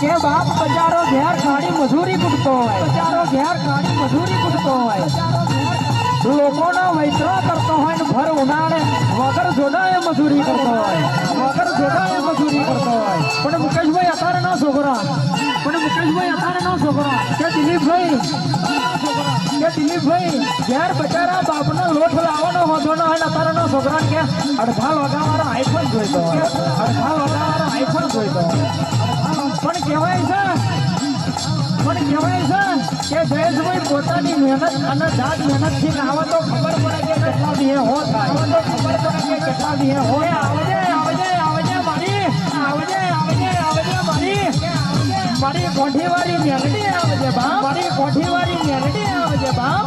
કે બાપ બજારો ઘેર ખાડી મજૂરી કૂટતો હોય, બજારો ઘેર ખાડી મજૂરી કૂટતો હોય, લોકોનો વૈતરો કરતો હોય ને ભર ઉનાળે વગર જોડાએ મજૂરી કરતો હોય, વગર જોડાએ મજૂરી કરતો હોય. પણ મુકેશભાઈ અત્યારે ના છોકરા, પણ મુકેશભાઈ અત્યારે ના છોકરા કે દિલીપભાઈ ઘેર બચારા બાપનો લોટ લાવવાનો હોતો ન હોય. અત્યારે નો છોકરા કે અડધા વગાવાળો આઈફોન જોઈતો હોય, અડધા વગાવાળો આઈફોન જોઈતો હોય. પણ કહેવાય છે કે જયેશભાઈ પોતાની મહેનત અને જાત મહેનતથી આવે તો ખબર પડે કે કેટલા દીએ હો થાય, તો ખબર પડે કે કેટલા દીએ હોય. આવજે મારી કોઠીવાળી મેલડી આવજે બાપ, મારી કોઠીવાળી મેલડી આવજે બાપ.